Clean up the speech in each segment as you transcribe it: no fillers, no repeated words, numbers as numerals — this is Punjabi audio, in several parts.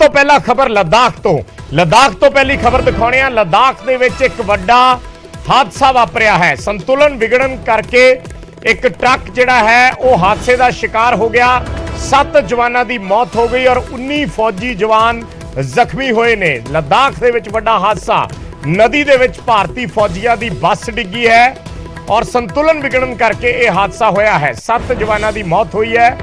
ਤੋਂ ਪਹਿਲਾਂ ਖਬਰ लद्दाख ਤੋਂ ਪਹਿਲੀ ਖਬਰ ਦਿਖਾਉਣੇ ਆ। लद्दाख ਦੇ ਵਿੱਚ ਇੱਕ ਵੱਡਾ ਹਾਦਸਾ ਵਾਪਰਿਆ ਹੈ। ਸੰਤੁਲਨ ਵਿਗੜਨ ਕਰਕੇ ਇੱਕ ਟਰੱਕ ਜਿਹੜਾ ਹੈ ਉਹ ਹਾਦਸੇ ਦਾ ਸ਼ਿਕਾਰ ਹੋ ਗਿਆ। 7 ਜਵਾਨਾਂ ਦੀ ਮੌਤ ਹੋ ਗਈ ਔਰ 19 ਫੌਜੀ ਜਵਾਨ ਜ਼ਖਮੀ ਹੋਏ ਨੇ। लद्दाख ਦੇ ਵਿੱਚ ਵੱਡਾ ਹਾਦਸਾ, ਨਦੀ ਦੇ ਵਿੱਚ ਭਾਰਤੀ ਫੌਜੀਆਂ ਦੀ ਬੱਸ ਡਿੱਗੀ ਹੈ ਔਰ ਸੰਤੁਲਨ ਵਿਗੜਨ ਕਰਕੇ ਇਹ ਹਾਦਸਾ ਹੋਇਆ ਹੈ। 7 ਜਵਾਨਾਂ ਦੀ ਮੌਤ ਹੋਈ ਹੈ,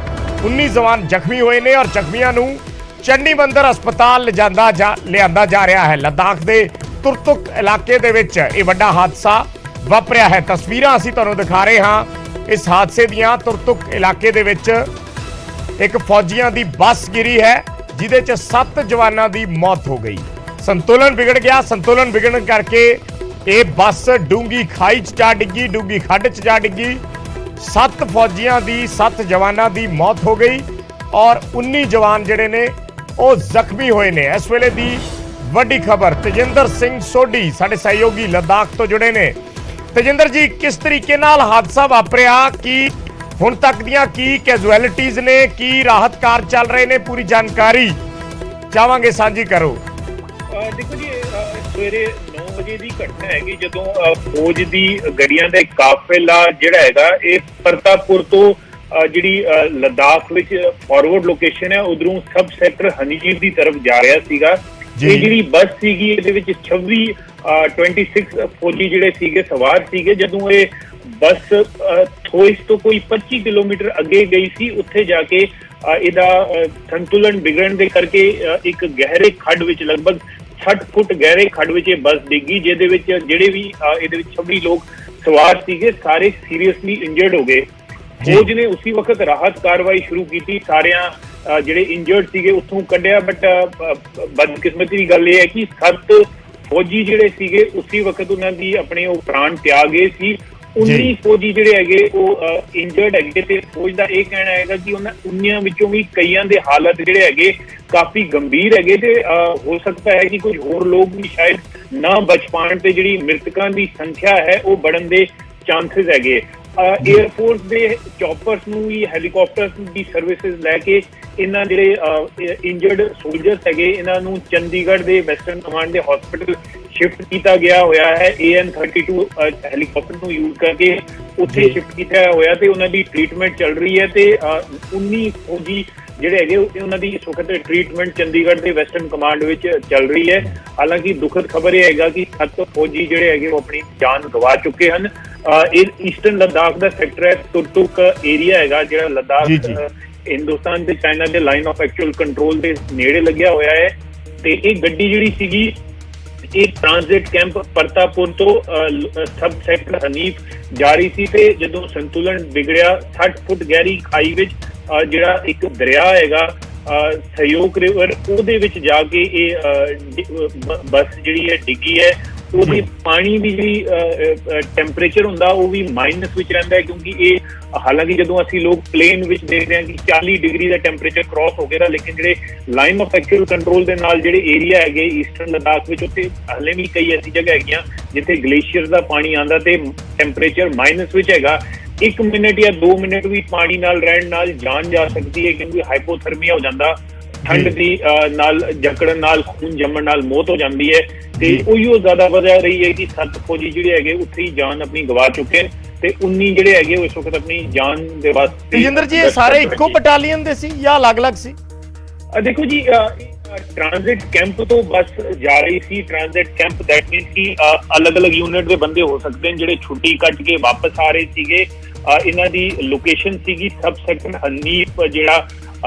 19 ਜਵਾਨ ਜ਼ਖਮੀ ਹੋਏ ਨੇ ਔਰ ਜ਼ਖਮੀਆਂ ਨੂੰ ਚੰਡੀਬੰਦਰ ਹਸਪਤਾਲ ਲਿਆਂਦਾ ਜਾ ਰਿਹਾ ਹੈ। लद्दाख ਦੇ ਤੁਰਤੁਕ ਇਲਾਕੇ ਦੇ ਵਿੱਚ ਇਹ ਵੱਡਾ ਹਾਦਸਾ ਵਾਪਰਿਆ ਹੈ। ਤਸਵੀਰਾਂ ਅਸੀਂ ਤੁਹਾਨੂੰ ਦਿਖਾ ਰਹੇ ਹਾਂ ਇਸ ਹਾਦਸੇ ਦੀਆਂ। ਤੁਰਤੁਕ ਇਲਾਕੇ ਦੇ ਵਿੱਚ ਇੱਕ ਫੌਜੀਆਂ ਦੀ ਬੱਸ ਗਿਰੀ ਹੈ ਜਿਹਦੇ 'ਚ 7 ਜਵਾਨਾਂ ਦੀ ਮੌਤ ਹੋ ਗਈ। ਸੰਤੁਲਨ ਵਿਗੜ ਗਿਆ। ਸੰਤੁਲਨ ਵਿਗੜਨ ਕਰਕੇ ਇਹ ਬੱਸ ਡੂੰਗੀ ਖਾਈ 'ਚ ਜਾ ਡਿੱਗੀ, ਡੂੰਗੀ ਖੱਡ 'ਚ ਜਾ ਡਿੱਗੀ। 7 ਫੌਜੀਆਂ ਦੀ 7 ਜਵਾਨਾਂ ਦੀ ਮੌਤ ਹੋ ਗਈ ਔਰ 19 ਜਵਾਨ ਜਿਹੜੇ ਨੇ ਉਹ ਜ਼ਖਮੀ ਹੋਏ ਨੇ। ਇਸ ਵੇਲੇ ਦੀ ਵੱਡੀ ਖਬਰ, ਤੇਜਿੰਦਰ ਸਿੰਘ ਸੋਢੀ ਸਾਡੇ ਸਹਿਯੋਗੀ लद्दाख ਤੋਂ ਜੁੜੇ ਨੇ। ਤੇਜਿੰਦਰ ਜੀ, ਕਿਸ ਤਰੀਕੇ ਨਾਲ ਹਾਦਸਾ ਵਾਪਰਿਆ, ਕੀ ਹੁਣ ਤੱਕ ਦੀਆਂ ਕੀ ਕੈਜੁਅਲਿਟੀਜ਼ ਨੇ, ਕੀ ਰਾਹਤ ਕਾਰਜ ਚੱਲ ਰਹੇ ਨੇ, ਪੂਰੀ ਜਾਣਕਾਰੀ ਚਾਹਾਂਗੇ ਸਾਂਝੀ ਕਰੋ। ਦੇਖੋ ਜੀ, ਸਵੇਰੇ 9 ਵਜੇ ਦੀ ਘਟਨਾ ਹੈਗੀ ਜਦੋਂ ਫੌਜ ਦੀ ਗੱਡੀਆਂ ਦਾ ਕਾਫਿਲਾ ਜਿਹੜਾ ਹੈਗਾ ਇਹ ਪ੍ਰਤਾਪਪੁਰ ਤੋਂ ਜਿਹੜੀ लद्दाख ਵਿੱਚ ਫਾਰਵਰਡ ਲੋਕੇਸ਼ਨ ਹੈ ਉਧਰੋਂ ਸਬ ਸੈਕਟਰ ਹਨੀਫ ਦੀ ਤਰਫ ਜਾ ਰਿਹਾ ਸੀਗਾ। ਇਹ ਜਿਹੜੀ ਬੱਸ ਸੀਗੀ ਇਹਦੇ ਵਿੱਚ 26 ਫੌਜੀ ਜਿਹੜੇ ਸੀਗੇ ਸਵਾਰ ਸੀਗੇ। ਜਦੋਂ ਇਹ ਬੱਸ ਥੋਇਸ ਤੋਂ ਕੋਈ 25 ਕਿਲੋਮੀਟਰ ਅੱਗੇ ਗਈ ਸੀ, ਉੱਥੇ ਜਾ ਕੇ ਇਹਦਾ ਸੰਤੁਲਨ ਵਿਗੜਨ ਦੇ ਕਰਕੇ ਇੱਕ ਗਹਿਰੇ ਖੱਡ ਵਿੱਚ ਲਗਭਗ 60 ਫੁੱਟ ਗਹਿਰੇ ਖੱਡ ਵਿੱਚ ਇਹ ਬੱਸ ਡਿੱਗੀ, ਜਿਹਦੇ ਵਿੱਚ ਜਿਹੜੇ ਵੀ ਇਹਦੇ ਵਿੱਚ 26 ਲੋਕ ਸਵਾਰ ਸੀਗੇ ਸਾਰੇ ਸੀਰੀਅਸਲੀ ਇੰਜਰਡ ਹੋ ਗਏ। ਫੌਜ ਨੇ ਉਸੇ ਵਕਤ ਰਾਹਤ ਕਾਰਵਾਈ ਸ਼ੁਰੂ ਕੀਤੀ, ਸਾਰਿਆਂ ਜਿਹੜੇ ਇੰਜਰਡ ਸੀਗੇ ਉੱਥੋਂ ਕੱਢਿਆ। ਬਟ ਬਦਕਿਸਮਤੀ ਦੀ ਗੱਲ ਇਹ ਹੈ ਕਿ 7 ਫੌਜੀ ਜਿਹੜੇ ਸੀਗੇ ਉਸੇ ਵਕਤ ਉਹਨਾਂ ਦੀ ਆਪਣੇ ਉਹ ਪ੍ਰਾਣ ਤਿਆਗ ਗਏ ਸੀ। 19 ਫੌਜੀ ਜਿਹੜੇ ਹੈਗੇ ਉਹ ਇੰਜਰਡ ਹੈਗੇ ਤੇ ਫੌਜ ਦਾ ਇਹ ਕਹਿਣਾ ਹੈਗਾ ਕਿ ਉਹਨਾਂ 19 ਵਿੱਚੋਂ ਵੀ ਕਈਆਂ ਦੇ ਹਾਲਤ ਜਿਹੜੇ ਹੈਗੇ ਕਾਫੀ ਗੰਭੀਰ ਹੈਗੇ ਤੇ ਹੋ ਸਕਦਾ ਹੈ ਕਿ ਕੁਝ ਹੋਰ ਲੋਕ ਵੀ ਸ਼ਾਇਦ ਨਾ ਬਚ ਪਾਉਣ ਤੇ ਜਿਹੜੀ ਮ੍ਰਿਤਕਾਂ ਦੀ ਸੰਖਿਆ ਹੈ ਉਹ बढ़न ਦੇ ਚਾਂਸਸ ਹੈਗੇ। ਏਅਰਫੋਰਸ ਦੇ ਚੌਪਰਸ ਨੂੰ ਵੀ ਹੈਲੀਕਾਪਟਰਸ ਦੀ ਸਰਵਿਸਿਜ਼ ਲੈ ਕੇ ਇਹਨਾਂ ਜਿਹੜੇ ਇੰਜਰਡ ਸੋਲਜਰਸ ਹੈਗੇ ਇਹਨਾਂ ਨੂੰ ਚੰਡੀਗੜ੍ਹ ਦੇ ਵੈਸਟਰਨ ਕਮਾਂਡ ਦੇ ਹਸਪੀਟਲ ਸ਼ਿਫਟ ਕੀਤਾ ਗਿਆ ਹੋਇਆ ਹੈ। AN-32 ਹੈਲੀਕਾਪਟਰ ਨੂੰ ਯੂਜ਼ ਕਰਕੇ ਉੱਥੇ ਸ਼ਿਫਟ ਕੀਤਾ ਹੋਇਆ ਤੇ ਉਹਨਾਂ ਦੀ ਟ੍ਰੀਟਮੈਂਟ ਚੱਲ ਰਹੀ ਹੈ ਤੇ 19 ਫੌਜੀ ਜਿਹੜੇ ਹੈਗੇ ਉਹਨਾਂ ਦੀ ਇਸ ਵਕਤ ਟ੍ਰੀਟਮੈਂਟ ਚੰਡੀਗੜ੍ਹ ਦੇ ਵੈਸਟਰਨ ਕਮਾਂਡ ਵਿੱਚ ਚੱਲ ਰਹੀ ਹੈ। ਹਾਲਾਂਕਿ ਦੁਖਦ ਖਬਰ ਇਹ ਹੈਗਾ ਕਿ 7 ਫੌਜੀ ਜਿਹੜੇ ਹੈਗੇ ਉਹ ਆਪਣੀ ਜਾਨ ਗਵਾ ਚੁੱਕੇ ਹਨ। ਇਹ ਈਸਟਰਨ लद्दाख ਦਾ ਸੈਕਟਰ ਹੈ, ਤੁਰਤੁਕ ਏਰੀਆ ਹੈਗਾ ਜਿਹੜਾ लद्दाख ਹਿੰਦੁਸਤਾਨ ਤੇ ਚਾਈਨਾ ਦੇ ਲਾਈਨ ਆਫ ਐਕਚੁਅਲ ਕੰਟਰੋਲ ਦੇ ਨੇੜੇ ਲੱਗਿਆ ਹੋਇਆ ਹੈ। ਤੇ ਇਹ ਗੱਡੀ ਜਿਹੜੀ ਸੀਗੀ ਇਹ ਟ੍ਰਾਂਜ਼ਿਟ ਕੈਂਪ ਪ੍ਰਤਾਪਪੁਰ ਤੋਂ ਸਬ ਸੈਕਟਰ ਹਨੀਫ ਜਾ ਰਹੀ ਸੀ ਤੇ ਜਦੋਂ ਸੰਤੁਲਨ ਵਿਗੜਿਆ 60 ਫੁੱਟ ਗਹਿਰੀ ਖਾਈ ਵਿੱਚ ਜਿਹੜਾ ਇੱਕ ਦਰਿਆ ਹੈਗਾ ਸਹਿਯੋਗ ਰਿਵਰ ਉਹਦੇ ਵਿੱਚ ਜਾ ਕੇ ਇਹ ਬੱਸ ਜਿਹੜੀ ਹੈ ਡਿੱਗੀ ਹੈ। ਉਹਦੀ ਪਾਣੀ ਦੀ ਜਿਹੜੀ ਟੈਂਪਰੇਚਰ ਹੁੰਦਾ ਉਹ ਵੀ ਮਾਈਨਸ ਵਿੱਚ ਰਹਿੰਦਾ ਹੈ ਕਿਉਂਕਿ ਇਹ ਹਾਲਾਂਕਿ ਜਦੋਂ ਅਸੀਂ ਲੋਕ ਪਲੇਨ ਵਿੱਚ ਦੇਖਦੇ ਹਾਂ ਕਿ 40 ਡਿਗਰੀ ਦਾ ਟੈਂਪਰੇਚਰ ਕ੍ਰਾਸ ਹੋ ਗਿਆ, ਲੇਕਿਨ ਜਿਹੜੇ ਲਾਈਨ ਆਫ ਐਕਚੁਅਲ ਕੰਟਰੋਲ ਦੇ ਨਾਲ ਜਿਹੜੇ ਏਰੀਆ ਹੈਗੇ ਈਸਟਰਨ लद्दाख ਵਿੱਚ ਉੱਥੇ ਹਾਲੇ ਵੀ ਕਈ ਐਸੀ ਜਗ੍ਹਾ ਹੈਗੀਆਂ ਜਿੱਥੇ ਗਲੇਸ਼ੀਅਰ ਦਾ ਪਾਣੀ ਆਉਂਦਾ ਤੇ ਟੈਂਪਰੇਚਰ ਮਾਈਨਸ ਵਿੱਚ ਹੈਗਾ। 1 ਮਿੰਟ ਜਾਂ 2 ਮਿੰਟ ਵੀ ਪਾਣੀ ਨਾਲ ਰਹਿਣ ਨਾਲ ਜਾਨ ਜਾ ਸਕਦੀ ਹੈ ਕਿਉਂਕਿ ਹਾਈਪੋਥਰਮੀਆ ਹੋ ਜਾਂਦਾ, ਠੰਡ ਦੀ ਨਾਲ ਜਕੜਨ ਨਾਲ ਖੂਨ ਜੰਮਣ ਨਾਲ ਮੌਤ ਹੋ ਜਾਂਦੀ ਹੈ ਤੇ ਉਹੀਓ ਜ਼ਿਆਦਾ ਵਜ੍ਹਾ ਰਹੀ ਹੈ ਕਿ 7 ਫੌਜੀ ਜਿਹੜੇ ਹੈਗੇ ਉੱਥੇ ਹੀ ਜਾਨ ਆਪਣੀ ਗਵਾ ਚੁੱਕੇ ਤੇ 19 ਜਿਹੜੇ ਹੈਗੇ ਉਹ ਇਸ ਵਕਤ ਆਪਣੀ ਜਾਨ ਦੇ ਵਾਸਤੇ। ਤੇਜਿੰਦਰ ਜੀ, ਇਹ ਸਾਰੇ ਇੱਕੋ ਬਟਾਲੀਅਨ ਦੇ ਸੀ ਜਾਂ ਅਲੱਗ-ਅਲੱਗ ਸੀ? ਦੇਖੋ ਜੀ, ਟ੍ਰਾਂਜ਼ਿਟ ਕੈਂਪ ਤੋਂ ਬੱਸ ਜਾ ਰਹੀ ਸੀ। ਟ੍ਰਾਂਜ਼ਿਟ ਕੈਂਪ ਦੈਟ ਮੀਨਸ ਕਿ ਅਲੱਗ-ਅਲੱਗ ਯੂਨਿਟ ਦੇ ਬੰਦੇ ਹੋ ਸਕਦੇ ਨੇ ਜਿਹੜੇ ਛੁੱਟੀ ਕੱਟ ਕੇ ਵਾਪਸ ਆ ਰਹੇ ਸੀਗੇ। ਇਹਨਾਂ ਦੀ ਲੋਕੇਸ਼ਨ ਸੀਗੀ ਸਬ ਸੈਕਟਰ ਹਨੀਫ ਜਿਹੜਾ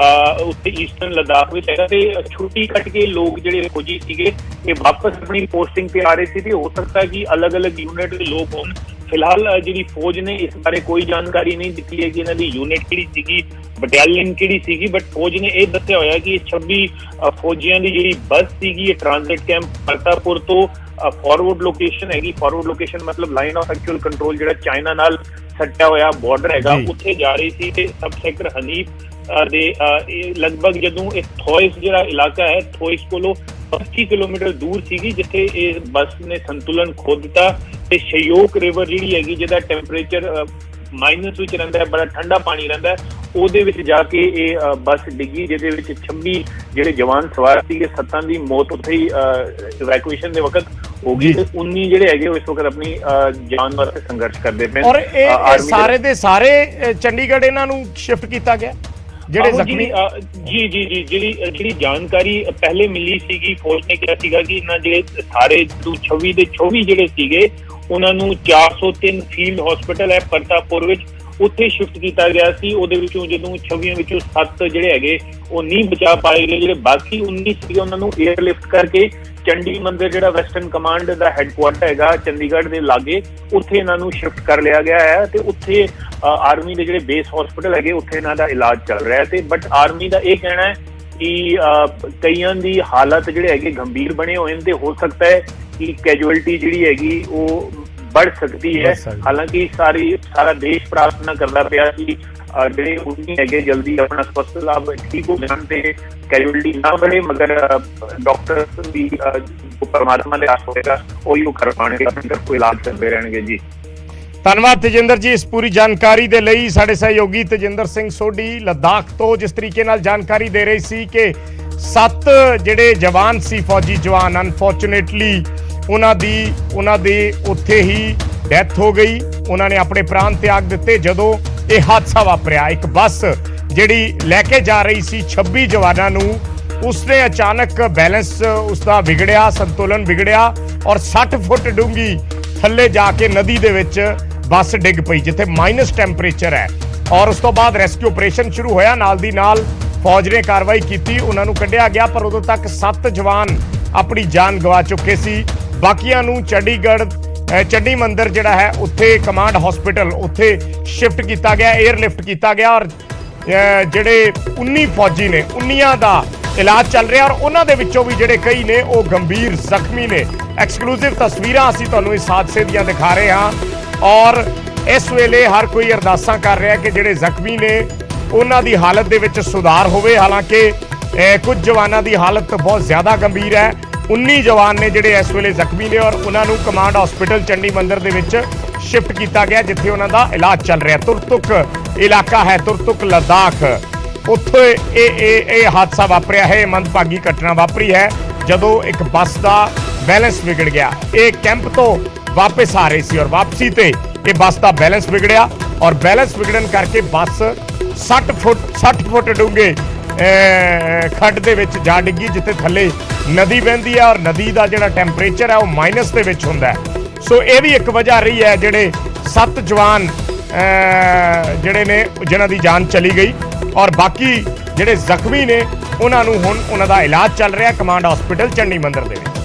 ਉੱਥੇ ਈਸਟਰਨ लद्दाख ਵਿੱਚ ਹੈਗਾ ਤੇ ਛੁੱਟੀ ਕੱਟ ਕੇ ਲੋਕ ਜਿਹੜੇ ਫੌਜੀ ਸੀਗੇ ਇਹ ਵਾਪਸ ਆਪਣੀ ਪੋਸਟਿੰਗ ਤੇ ਆ ਰਹੇ ਸੀ ਤੇ ਹੋ ਸਕਦਾ ਕਿ ਅਲੱਗ-ਅਲੱਗ ਯੂਨਿਟ ਦੇ ਲੋਕ ਹੋਣ। ਫਿਲਹਾਲ ਜਿਹੜੀ ਫੌਜ ਨੇ ਇਸ ਬਾਰੇ ਕੋਈ ਜਾਣਕਾਰੀ ਨਹੀਂ ਦਿੱਤੀ ਹੈ ਕਿ ਇਹਨਾਂ ਦੀ ਯੂਨਿਟ ਕਿਹੜੀ ਸੀਗੀ, ਬਟਾਲੀਅਨ ਕਿਹੜੀ ਸੀਗੀ, ਬਟ ਫੌਜ ਨੇ ਇਹ ਦੱਸਿਆ ਹੋਇਆ ਕਿ 26 ਫੌਜੀਆਂ ਦੀ ਜਿਹੜੀ ਬੱਸ ਸੀਗੀ ਇਹ ਟ੍ਰਾਂਜ਼ਿਟ ਕੈਂਪ ਪ੍ਰਤਾਪਪੁਰ ਤੋਂ ਫਾਰਵਰਡ ਲੋਕੇਸ਼ਨ ਹੈਗੀ। ਫਾਰਵਰਡ ਲੋਕੇਸ਼ਨ ਮਤਲਬ ਲਾਈਨ ਆਫ ਐਕਚੁਅਲ ਕੰਟਰੋਲ ਜਿਹੜਾ ਚਾਈਨਾ ਨਾਲ ਸੱਟਿਆ ਹੋਇਆ ਬਾਰਡਰ ਹੈਗਾ ਉੱਥੇ ਜਾ ਰਹੀ ਸੀ ਤੇ ਸਬ ਸੈਕਟਰ ਹਨੀਫ ਦੇ ਲਗਭਗ ਜਦੋਂ ਇਹ ਥੋਇਸ ਜਿਹੜਾ ਇਲਾਕਾ ਹੈ ਥੋਇਸ ਕੋਲੋਂ 25 ਕਿਲੋਮੀਟਰ ਦੂਰ ਸੀਗੀ ਜਿੱਥੇ ਇਹ ਬੱਸ ਨੇ ਸੰਤੁਲਨ ਖੋ ਦਿੱਤਾ ਤੇ ਸਹਿਯੋਗ ਰਿਵਰ ਜਿਹੜੀ ਹੈਗੀ ਜਿਹਦਾ ਟੈਂਪਰੇਚਰ ਮਾਈਨਸ ਵਿੱਚ ਰਹਿੰਦਾ ਹੈ, ਬੜਾ ਠੰਡਾ ਪਾਣੀ ਰਹਿੰਦਾ ਹੈ, ਉਹਦੇ ਵਿੱਚ ਜਾ ਕੇ ਇਹ ਬੱਸ ਡਿੱਗੀ, ਜਿਹਦੇ ਵਿੱਚ 26 ਜਿਹੜੇ ਜਵਾਨ ਸਵਾਰ ਸੀਗੇ, 7 ਦੀ ਮੌਤ ਉੱਥੇ ਹੀ ਇਵੈਕੂਏਸ਼ਨ ਦੇ ਵਕਤ ਹੋ ਗਈ ਤੇ 19 ਜਿਹੜੇ ਹੈਗੇ ਉਹ ਇਸ ਵਕਤ ਆਪਣੀ ਜਾਨ ਵਾਸਤੇ ਸੰਘਰਸ਼ ਕਰਦੇ ਪਏ। ਔਰ ਇਹ ਸਾਰੇ ਦੇ ਸਾਰੇ ਚੰਡੀਗੜ੍ਹ ਇਹਨਾਂ ਨੂੰ ਸ਼ਿਫਟ ਕੀਤਾ ਗਿਆ ਜਿਹੜੇ ਜ਼ਖਮੀ? ਜਿਹੜੀ ਜਾਣਕਾਰੀ ਪਹਿਲੇ ਮਿਲੀ ਸੀਗੀ, ਫੌਜ ਨੇ ਕਿਹਾ ਸੀਗਾ ਕਿ ਇਹਨਾਂ ਜਿਹੜੇ ਸਾਰੇ 26 ਦੇ 24 ਜਿਹੜੇ ਸੀਗੇ ਉਹਨਾਂ ਨੂੰ 403 ਫੀਲਡ ਹਸਪੀਟਲ ਹੈ ਪ੍ਰਤਾਪਪੁਰ ਵਿੱਚ, ਉੱਥੇ ਸ਼ਿਫਟ ਕੀਤਾ ਗਿਆ ਸੀ। ਉਹਦੇ ਵਿੱਚੋਂ ਜਦੋਂ 26 ਵਿੱਚੋਂ 7 ਜਿਹੜੇ ਹੈਗੇ ਉਹ ਨਹੀਂ ਬਚਾ ਪਾਏ ਗਏ, ਜਿਹੜੇ ਬਾਕੀ 19 ਸੀਗੇ ਉਹਨਾਂ ਨੂੰ 에ਅਰਲਿਫਟ ਕਰਕੇ ਚੰਡੀ ਮੰਦਿਰ ਜਿਹੜਾ ਵੈਸਟਰਨ ਕਮਾਂਡ ਦਾ ਹੈੱਡਕੁਆਰਟਰ ਹੈਗਾ ਚੰਡੀਗੜ੍ਹ ਦੇ ਲਾਗੇ, ਉੱਥੇ ਇਹਨਾਂ ਨੂੰ ਸ਼ਿਫਟ ਕਰ ਲਿਆ ਗਿਆ ਹੈ ਤੇ ਉੱਥੇ ਆਰਮੀ ਦੇ ਜਿਹੜੇ ਬੇਸ ਹਸਪੀਟਲ ਹੈਗੇ ਉੱਥੇ ਇਹਨਾਂ ਦਾ ਇਲਾਜ ਚੱਲ ਰਿਹਾ ਹੈ। ਤੇ ਬਟ ਆਰਮੀ ਦਾ ਇਹ ਕਹਿਣਾ ਹੈ ਕਿ ਕਈਆਂ ਦੀ ਹਾਲਤ ਜਿਹੜੇ ਹੈਗੇ ਗੰਭੀਰ ਬਣੇ ਹੋਏ ਨੇ ਤੇ ਹੋ ਸਕਦਾ ਹੈ ਕਿ ਕੈਜੁਅਲਟੀ ਜਿਹੜੀ ਹੈਗੀ ਉਹ बढ़ सकती है। हालांकि सारा देश प्रार्थना करता पाया कि ਜਿਹੜੇ ਉਨੀ ਹੈਗੇ ਜਲਦੀ ਆਪਣਾ ਸਵਸਥ ਲਾਭ ਠੀਕ ਹੋ ਜਾਣ ਤੇ ਕੈਜੁਅਲਟੀ ਨਾ ਬਣੇ, ਮਗਰ ਡਾਕਟਰ ਵੀ ਪਰਮਾਤਮਾ ਦੇ ਆਸ ਹੋਏਗਾ ਉਹੀ ਉਹ ਕਰ ਪਾਣਗੇ, ਆਪਣੇ ਕੋਈ ਇਲਾਜ ਕਰਦੇ ਰਹਿਣਗੇ ਜੀ। ਧੰਨਵਾਦ ਤੇਜਿੰਦਰ ਜੀ ਇਸ ਪੂਰੀ ਜਾਣਕਾਰੀ ਦੇ ਲਈ। ਸਾਡੇ ਸਹਿਯੋਗੀ ਤੇਜਿੰਦਰ ਸਿੰਘ ਸੋਢੀ ਲੱਦਾਖ ਤੋਂ ਜਿਸ ਤਰੀਕੇ ਨਾਲ ਜਾਣਕਾਰੀ ਦੇ ਰਹੀ ਸੀ ਕਿ 7 ਜਿਹੜੇ ਜਵਾਨ ਸੀ, ਫੌਜੀ ਜਵਾਨ, ਅਨਫੋਰਚੂਨੇਟਲੀ ਉਹਨਾਂ ਦੀ ਉੱਥੇ ਹੀ ਡੈਥ ਹੋ ਗਈ, ਉਹਨਾਂ ਨੇ ਆਪਣੇ ਪ੍ਰਾਣ ਤਿਆਗ ਦਿੱਤੇ ਜਦੋਂ ਇਹ ਹਾਦਸਾ ਵਾਪਰਿਆ। ਇੱਕ ਬੱਸ ਜਿਹੜੀ ਲੈ ਕੇ ਜਾ ਰਹੀ ਸੀ 26 ਜਵਾਨਾਂ ਨੂੰ, ਉਸਨੇ ਅਚਾਨਕ ਬੈਲੈਂਸ ਉਸਦਾ ਵਿਗੜਿਆ, ਸੰਤੁਲਨ ਵਿਗੜਿਆ ਔਰ 60 ਫੁੱਟ ਡੂੰਘੀ ਥੱਲੇ ਜਾ ਕੇ ਨਦੀ ਦੇ ਵਿੱਚ ਬੱਸ ਡਿੱਗ ਪਈ ਜਿੱਥੇ ਮਾਈਨਸ ਟੈਂਪਰੇਚਰ ਹੈ। ਔਰ ਉਸ ਤੋਂ ਬਾਅਦ ਰੈਸਕਿਊ ਆਪਰੇਸ਼ਨ ਸ਼ੁਰੂ ਹੋਇਆ, ਨਾਲ ਦੀ ਨਾਲ ਫੌਜ ਨੇ ਕਾਰਵਾਈ ਕੀਤੀ, ਉਹਨਾਂ ਨੂੰ ਕੱਢਿਆ ਗਿਆ, ਪਰ ਉਦੋਂ ਤੱਕ 7 ਜਵਾਨ ਆਪਣੀ ਜਾਨ ਗਵਾ ਚੁੱਕੇ ਸੀ। ਬਾਕੀਆਂ ਨੂੰ ਚੰਡੀ ਮੰਦਿਰ ਜਿਹੜਾ ਹੈ ਉੱਥੇ ਕਮਾਂਡ ਹਸਪੀਟਲ ਉੱਥੇ ਸ਼ਿਫਟ ਕੀਤਾ ਗਿਆ, 에ਅਰਲਿਫਟ ਕੀਤਾ ਗਿਆ ਔਰ ਜਿਹੜੇ 19 ਫੌਜੀ ਨੇ 19 ਦਾ ਇਲਾਜ ਚੱਲ ਰਿਹਾ ਔਰ ਉਹਨਾਂ ਦੇ ਵਿੱਚੋਂ ਵੀ ਜਿਹੜੇ ਕਈ ਨੇ ਉਹ ਗੰਭੀਰ ਜ਼ਖਮੀ ਨੇ। ਐਕਸਕਲੂਸਿਵ ਤਸਵੀਰਾਂ ਅਸੀਂ ਤੁਹਾਨੂੰ ਇਸ ਹਾਦਸੇ ਦੀਆਂ ਦਿਖਾ ਰਹੇ ਹਾਂ ਔਰ ਇਸ ਵੇਲੇ ਹਰ ਕੋਈ ਅਰਦਾਸਾਂ ਕਰ ਰਿਹਾ ਕਿ ਜਿਹੜੇ ਜ਼ਖਮੀ ਨੇ ਉਹਨਾਂ ਦੀ ਹਾਲਤ ਦੇ ਵਿੱਚ ਸੁਧਾਰ ਹੋਵੇ। ਹਾਲਾਂਕਿ ਕੁਝ ਜਵਾਨਾਂ ਦੀ ਹਾਲਤ ਬਹੁਤ ਜ਼ਿਆਦਾ ਗੰਭੀਰ ਹੈ। 19 ਜਵਾਨ ਨੇ ਜਿਹੜੇ ਇਸ ਵੇਲੇ ਜ਼ਖਮੀ ਨੇ ਔਰ ਉਹਨਾਂ ਨੂੰ ਕਮਾਂਡ ਹਸਪੀਟਲ ਚੰਡੀ ਮੰਦਿਰ ਦੇ ਵਿੱਚ ਸ਼ਿਫਟ ਕੀਤਾ ਗਿਆ ਜਿੱਥੇ ਉਹਨਾਂ ਦਾ ਇਲਾਜ ਚੱਲ ਰਿਹਾ। ਤੁਰਤੁਕ ਇਲਾਕਾ ਹੈ, ਤੁਰਤੁਕ ਲੱਦਾਖ, ਉੱਥੇ ਇਹ ਹਾਦਸਾ ਵਾਪਰਿਆ ਹੈ। ਮੰਦਭਾਗੀ ਘਟਨਾ ਵਾਪਰੀ ਹੈ ਜਦੋਂ ਇੱਕ ਬੱਸ ਦਾ ਬੈਲੈਂਸ ਵਿਗੜ ਗਿਆ। ਇਹ ਕੈਂਪ ਤੋਂ ਵਾਪਸ ਆ ਰਹੀ ਸੀ ਔਰ ਵਾਪਸੀ ਤੇ ਇਹ ਬੱਸ ਦਾ ਬੈਲੈਂਸ ਵਿਗੜਿਆ ਔਰ ਬੈਲੈਂਸ ਵਿਗੜਨ ਕਰਕੇ ਬੱਸ 60 ਫੁੱਟ ਡੂੰਘੇ ਖੱਡ ਦੇ ਵਿੱਚ ਜਾ ਡਿੱਗੀ ਜਿੱਥੇ ਥੱਲੇ ਨਦੀ ਵਹਿੰਦੀ ਹੈ ਔਰ ਨਦੀ ਦਾ ਜਿਹੜਾ ਟੈਂਪਰੇਚਰ ਹੈ ਉਹ ਮਾਈਨਸ ਦੇ ਵਿੱਚ ਹੁੰਦਾ ਹੈ। ਸੋ ਇਹ ਵੀ ਇੱਕ ਵਜ੍ਹਾ ਰਹੀ ਹੈ ਜਿਹੜੇ 7 ਜਵਾਨ ਜਿਹੜੇ ਨੇ ਜਿਨ੍ਹਾਂ ਦੀ ਜਾਨ ਚਲੀ ਗਈ ਔਰ ਬਾਕੀ ਜਿਹੜੇ ਜ਼ਖਮੀ ਨੇ ਉਹਨਾਂ ਨੂੰ ਹੁਣ ਉਹਨਾਂ ਦਾ ਇਲਾਜ ਚੱਲ ਰਿਹਾ ਕਮਾਂਡ ਹਸਪੀਟਲ ਚੰਡੀ ਮੰਦਿਰ ਦੇ ਵਿੱਚ।